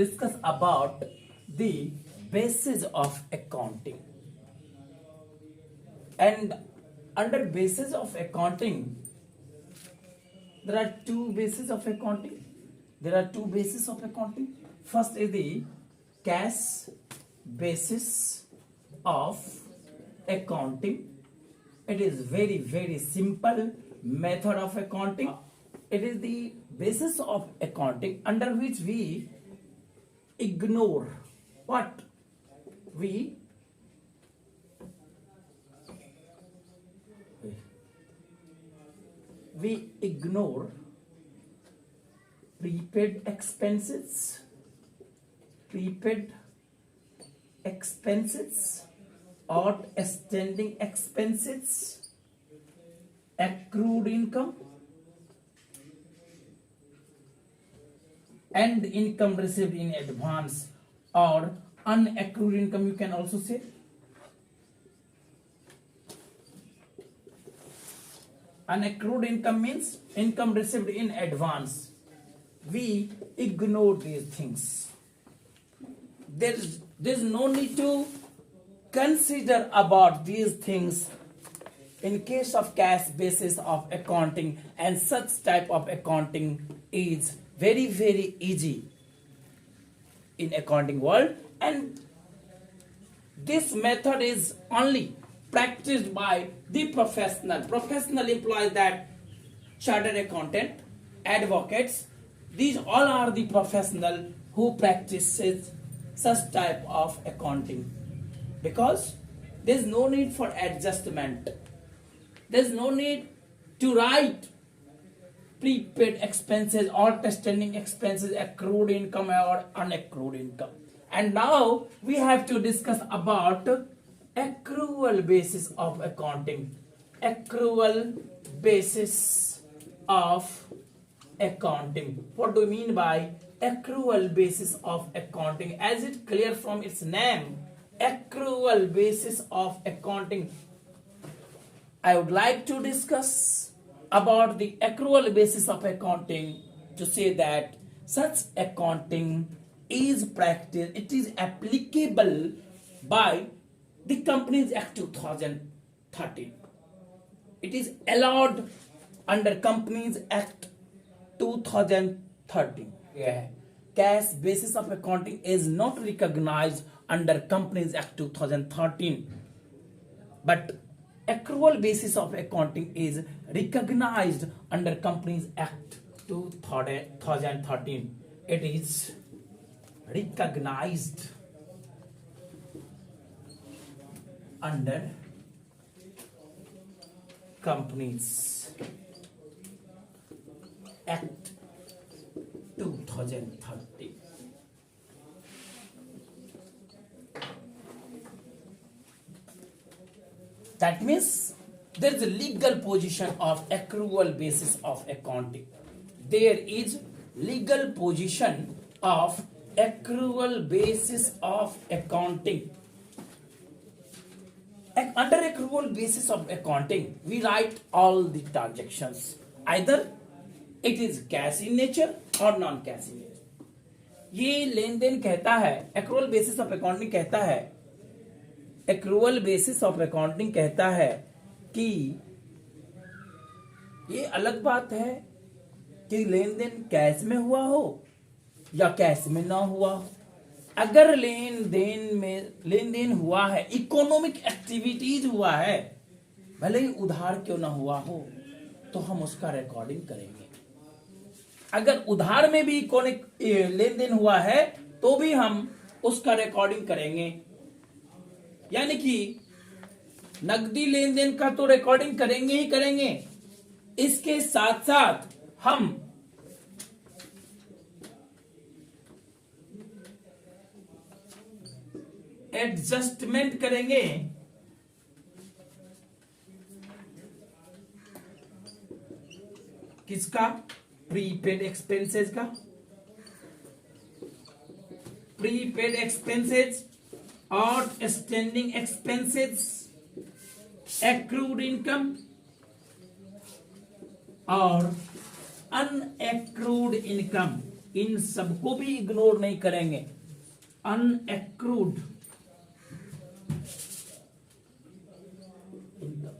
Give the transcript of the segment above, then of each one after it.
discuss about the basis of accounting. And under basis of accounting, there are two bases of accounting. First is the cash basis of accounting. It is very, very simple method of accounting. It is the basis of accounting under which we ignore what? We ignore prepaid expenses, outstanding expenses, accrued income, and income received in advance, or unaccrued income you can also say. Unaccrued income means income received in advance. We ignore these things. There's no need to consider about these things in case of cash basis of accounting, and such type of accounting is very, very easy in accounting world, and this method is only practiced by the professional employees, that chartered accountant, advocates. These all are the professional who practices such type of accounting, because there's no need for adjustment. There's no need to write prepaid expenses, outstanding expenses, accrued income or unaccrued income. And now we have to discuss about accrual basis of accounting. Accrual basis of accounting. What do you mean by accrual basis of accounting? As it clear from its name, accrual basis of accounting. I would like to discuss about the accrual basis of accounting, to say that such accounting is practiced, it is applicable by the Companies Act 2013. It is allowed under Companies Act 2013. Cash basis of accounting is not recognized under Companies Act 2013, but accrual basis of accounting is recognized under Companies Act 2013. It is recognized under Companies Act 2013. That means there is a legal position of accrual basis of accounting. There is legal position of accrual basis of accounting. Under accrual basis of accounting, we write all the transactions. Either it is cash in nature or non-cash in nature. ये लेन then कहता है, accrual basis of accounting कहता है, accrual basis of accounting कहता है कि ये अलग बात है कि लेन देन कैश में हुआ हो या कैश में ना हुआ। अगर लेन देन हुआ है, इकोनॉमिक एक्टिविटीज हुआ है, भले ही उधार क्यों ना हुआ हो, तो हम उसका रिकॉर्डिंग करेंगे। अगर उधार में भी इकोनॉमिक लेन देन हुआ है तो भी हम उसका रिकॉर्डिंग करेंगे। यानी कि नकदी लेन देन का तो रिकॉर्डिंग करेंगे ही करेंगे, इसके साथ साथ हम एडजस्टमेंट करेंगे। किसका? प्रीपेड एक्सपेंसेस का। Prepaid expenses, outstanding expenses, accrued income और unaccrued income, इन सबको भी इग्नोर नहीं करेंगे। अनएक्रूड income,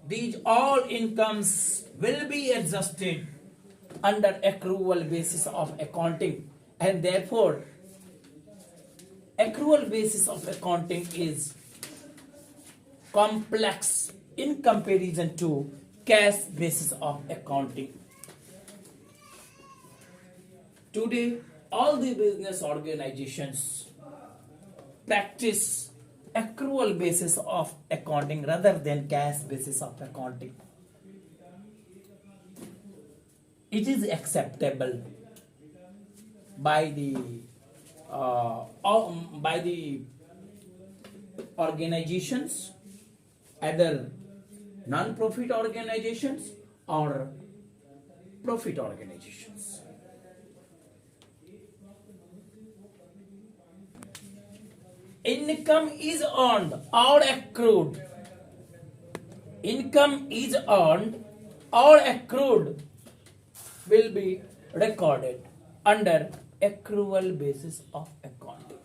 these all incomes will be adjusted under accrual basis of accounting, and therefore accrual basis of accounting is complex in comparison to cash basis of accounting. Today all the business organizations practice accrual basis of accounting rather than cash basis of accounting. It is acceptable by the organizations, either non-profit organizations or profit organizations. Income is earned or accrued. Income is earned or accrued will be recorded under accrual basis of accounting.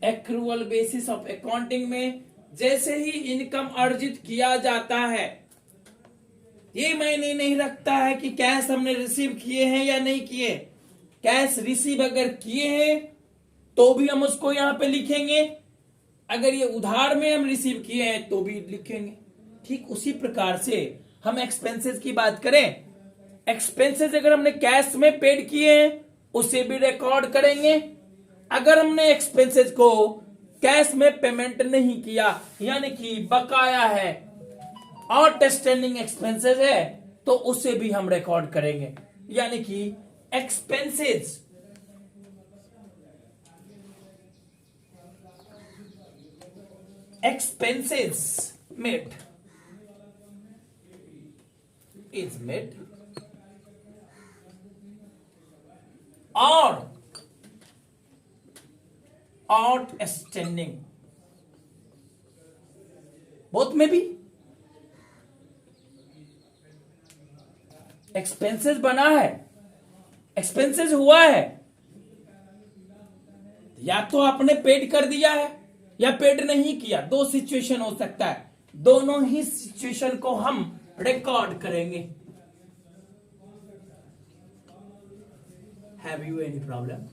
Accrual basis of accounting में जैसे ही income अर्जित किया जाता है, ये मायने नहीं रखता है कि कैश हमने रिसीव किए हैं या नहीं किए। कैश रिसीव अगर किए हैं तो भी हम उसको यहां पे लिखेंगे, अगर ये उधार में हम रिसीव किए हैं तो भी लिखेंगे। ठीक उसी प्रकार से हम एक्सपेंसेस की बात करें, एक्सपेंसेस अगर हमने कैश में पेड किए हैं उसे भी रिकॉर्ड करेंगे। अगर हमने एक्सपेंसेस को कैश में पेमेंट नहीं किया, यानी कि बकाया है और आउटस्टैंडिंग एक्सपेंसेस है, तो उसे भी हम रिकॉर्ड करेंगे। यानी कि expenses made is made or outstanding, both में भी एक्सपेंसेस बना है, एक्सपेंसेस हुआ है, या तो आपने पेड कर दिया है या पेड नहीं किया, दो सिचुएशन हो सकता है। दोनों ही सिचुएशन को हम रिकॉर्ड करेंगे। Have you any problem?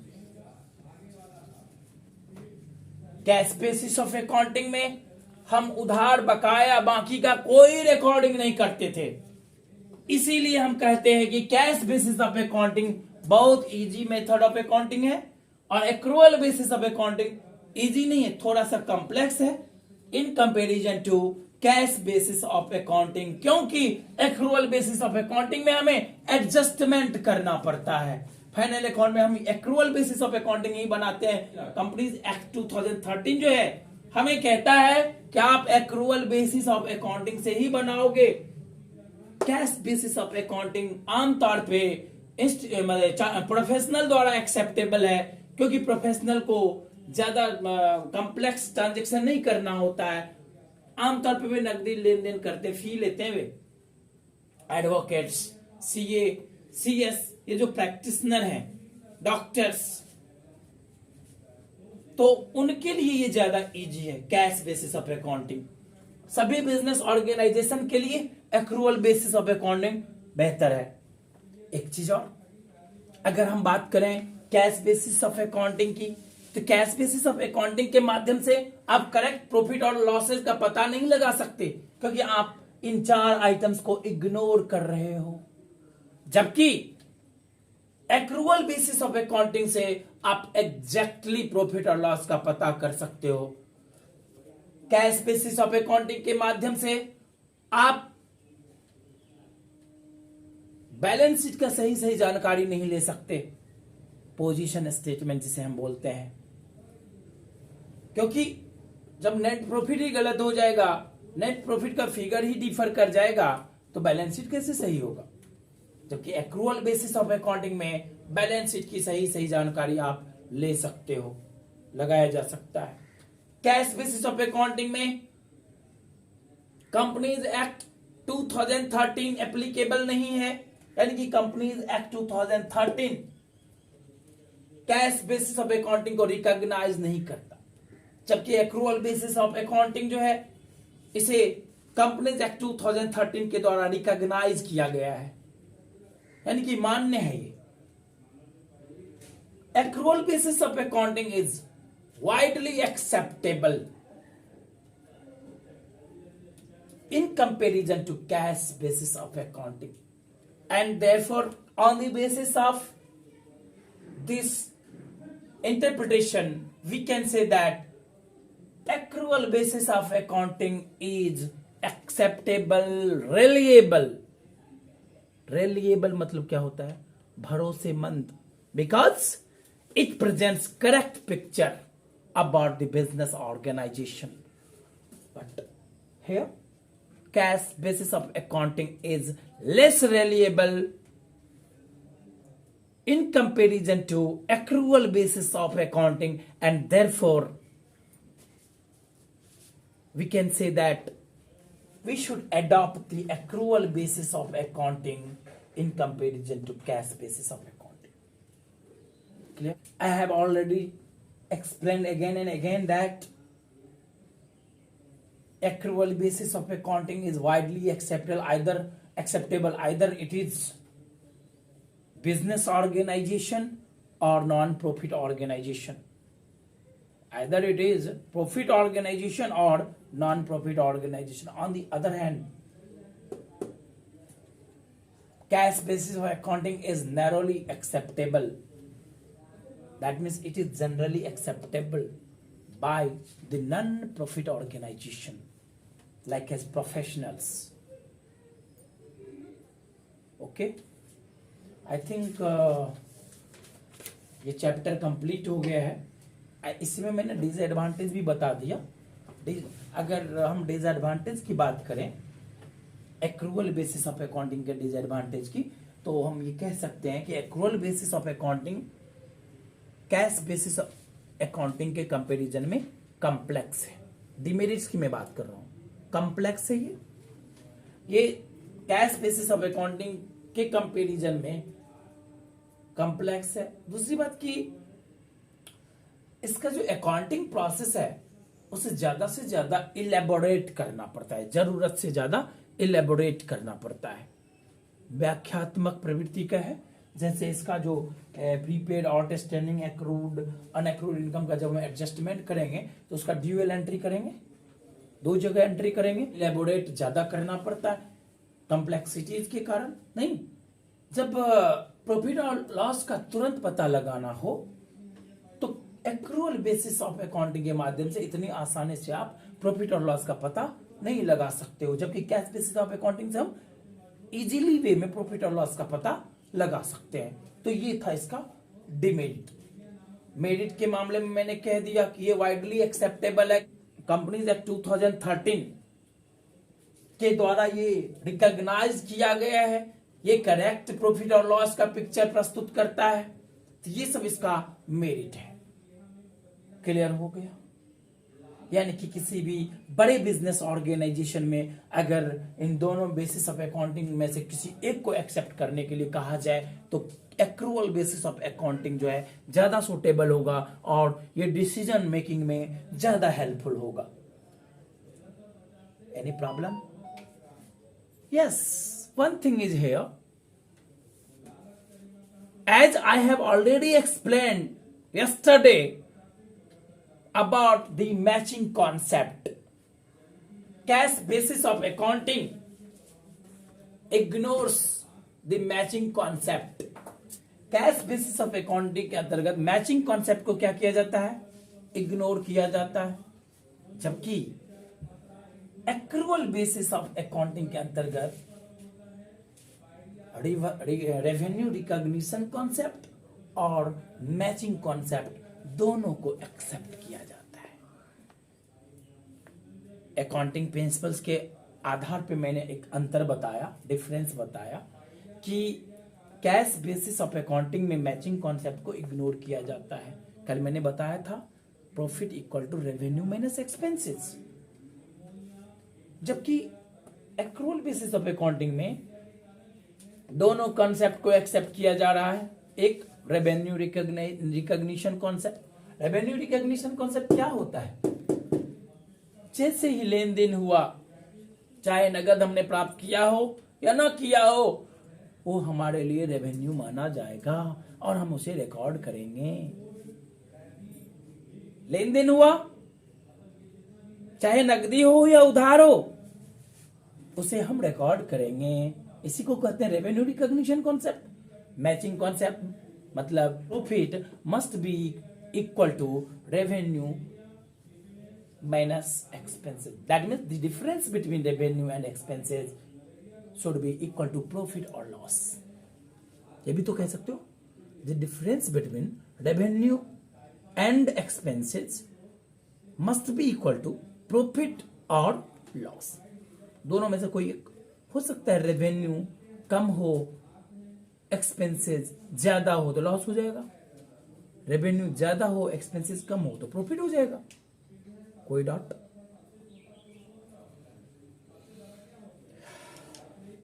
Cash basis of accounting में हम उधार बकाया बाकी का कोई रिकॉर्डिंग नहीं करते थे, इसीलिए हम कहते हैं कि कैश बेसिस ऑफ अकाउंटिंग बहुत इजी मेथड ऑफ अकाउंटिंग है, और accrual basis of accounting easy नहीं है, थोड़ा सा कॉम्प्लेक्स है in comparison to cash basis of accounting, क्योंकि एक्रूअल बेसिस ऑफ अकाउंटिंग में हमें एडजस्टमेंट करना पड़ता है। फाइनल अकाउंट में हम एक्रूअल बेसिस ऑफ अकाउंटिंग ही बनाते हैं। कंपनीज एक्ट 2013 जो है हमें कहता है कि आप एक्रूअल बेसिस ऑफ अकाउंटिंग से ही बनाओगे। कैश बेसिस ऑफ अकाउंटिंग आमतौर पे प्रोफेशनल द्वारा एक्सेप्टेबल है, क्योंकि प्रोफेशनल को ज्यादा कॉम्प्लेक्स ट्रांजेक्शन नहीं करना होता है। आमतौर पे वे नकदी लेन देन करते, फी लेते हैं वे। एडवोकेट्स, सीए, सीएस, ये जो प्रैक्टिशनर हैं, डॉक्टर्स, तो उनके लिए ये ज्यादा इजी है कैश बेसिस ऑफ अकाउंटिंग। सभी बिजनेस ऑर्गेनाइजेशन के लिए एक्रूअल बेसिस ऑफ अकाउंटिंग बेहतर है। एक चीज और, अगर हम बात करें कैश बेसिस ऑफ अकाउंटिंग की, तो कैश बेसिस ऑफ अकाउंटिंग के माध्यम से आप करेक्ट प्रॉफिट और लॉसेस का पता नहीं लगा सकते, क्योंकि आप इन चार आइटम्स को इग्नोर कर रहे हो। जबकि एक्रूअल बेसिस ऑफ अकाउंटिंग से आप एग्जैक्टली प्रॉफिट और लॉस का पता कर सकते हो। कैश बेसिस ऑफ अकाउंटिंग के माध्यम से आप बैलेंस शीट का सही सही जानकारी नहीं ले सकते, पोजीशन स्टेटमेंट जिसे हम बोलते हैं, क्योंकि जब नेट प्रॉफिट ही गलत हो जाएगा, नेट प्रॉफिट का फिगर ही डिफर कर जाएगा, तो बैलेंस शीट कैसे सही होगा। जबकि एक्रूअल बेसिस ऑफ अकाउंटिंग में बैलेंस शीट की सही सही जानकारी आप ले सकते हो, लगाया जा सकता है। कैश बेसिस ऑफ अकाउंटिंग में कंपनीज एक्ट 2013 एप्लीकेबल नहीं है, यानी कि companies act 2013 cash basis of accounting को रिकॉग्नाइज नहीं करता, जबकि एक्रूअल बेसिस ऑफ अकाउंटिंग जो है इसे कंपनीज एक्ट 2013 के द्वारा रिकॉग्नाइज किया गया है, यानी कि मान्य है ये। Accrual basis of accounting is widely acceptable in comparison to cash basis of accounting, and therefore on the basis of this interpretation we can say that accrual basis of accounting is acceptable, reliable मतलब क्या होता है, भरोसेमंद, because it presents correct picture about the business organization. But here cash basis of accounting is less reliable in comparison to accrual basis of accounting, and therefore we can say that we should adopt the accrual basis of accounting in comparison to cash basis of accounting. Clear? I have already explained again and again that accrual basis of accounting is widely acceptable either it is business organization or non-profit organization, either it is profit organization or non-profit organization. On the other hand, cash basis of accounting is narrowly acceptable, that means it is generally acceptable by the non-profit organization like as professionals. Okay, I think ये chapter complete हो गया है। इसमें मैंने disadvantage भी बता दिया। अगर हम डिसएडवांटेज की बात करें एक्रूअल बेसिस ऑफ अकाउंटिंग के डिसएडवांटेज की, तो हम ये कह सकते हैं कि accrual basis of accounting cash basis accounting के कंपैरिजन में कॉम्प्लेक्स है। डिमेरिट्स की मैं बात कर रहा हूं, कॉम्प्लेक्स है ये कैश बेसिस ऑफ अकाउंटिंग के कंपैरिजन में कॉम्प्लेक्स है। दूसरी बात की इसका जो अकाउंटिंग प्रोसेस है उसे ज्यादा से ज्यादा इलेबोरेट करना पड़ता है, जरूरत से ज्यादा इलेबोरेट करना पड़ता है। व्याख्यात्मक प्रवृत्ति का है, जैसे इसका जो प्रीपेड आउटस्टैंडिंग एक्रूड अनएक्रूड इनकम का जब हम एडजस्टमेंट करेंगे तो उसका ड्यूअल एंट्री करेंगे, दो जगह एंट्री करेंगे, इलेबोरेट ज्यादा करना पड़ता है कॉम्प्लेक्सिटीज के कारण। नहीं, जब प्रॉफिट और लॉस का तुरंत पता लगाना हो तो एक्रूअल बेसिस ऑफ अकाउंटिंग के माध्यम से इतनी आसानी से आप प्रॉफिट और लॉस का पता नहीं लगा सकते हो, जबकि कैश बेसिस ऑफ अकाउंटिंग से हम इजीली वे में प्रॉफिट और लॉस का पता लगा सकते हैं। तो ये था इसका डिमेरिट। मेरिट के मामले में मैंने कह दिया कि ये वाइडली एक्सेप्टेबल है, कंपनीज एक्ट 2013 के द्वारा ये रिकॉग्नाइज किया गया है, ये करेक्ट प्रॉफिट और लॉस का पिक्चर प्रस्तुत करता है, तो ये सब इसका मेरिट है। क्लियर हो गया? यानी कि किसी भी बड़े बिजनेस ऑर्गेनाइजेशन में अगर इन दोनों बेसिस ऑफ अकाउंटिंग में से किसी एक को एक्सेप्ट करने के लिए कहा जाए तो एक्रूअल बेसिस ऑफ अकाउंटिंग जो है ज्यादा सुटेबल होगा और ये डिसीजन मेकिंग में ज्यादा हेल्पफुल होगा। Any problem? Yes, one thing is here, as I have already explained yesterday about the matching concept. Cash basis of accounting ignores the matching concept. Cash basis of accounting के अंतर्गत matching concept को क्या किया जाता है? Ignore किया जाता है, जबकि एक्रूअल बेसिस ऑफ अकाउंटिंग के अंतर्गत रेवेन्यू रिकॉग्निशन कॉन्सेप्ट और मैचिंग कॉन्सेप्ट दोनों को एक्सेप्ट किया जाता है। अकाउंटिंग प्रिंसिपल्स के आधार पे मैंने एक अंतर बताया, डिफरेंस बताया कि कैश बेसिस ऑफ अकाउंटिंग में मैचिंग कॉन्सेप्ट को इग्नोर किया जाता है। कल मैंने बताया था profit equal to revenue minus expenses, जबकि एक्रूअल बेसिस ऑफ अकाउंटिंग में दोनों कॉन्सेप्ट को एक्सेप्ट किया जा रहा है। एक revenue recognition concept. Revenue recognition concept क्या होता है? जैसे ही लेन देन हुआ, चाहे नगद हमने प्राप्त किया हो या ना किया हो, वो हमारे लिए रेवेन्यू माना जाएगा और हम उसे रिकॉर्ड करेंगे। लेन देन हुआ, चाहे नकदी हो या उधार हो, उसे हम रिकॉर्ड करेंगे। इसी को कहते हैं revenue recognition concept. Matching concept मतलब profit must be equal to revenue minus expenses. That means the difference between revenue and expenses should be equal to profit or loss. ये भी तो कह सकते हो, the difference between revenue and expenses must be equal to profit or loss. दोनों में से कोई एक हो सकता है। रेवेन्यू कम हो, एक्सपेंसेस ज्यादा हो तो लॉस हो जाएगा। रेवेन्यू ज्यादा हो, एक्सपेंसेस कम हो तो प्रॉफिट हो जाएगा। कोई डाउट?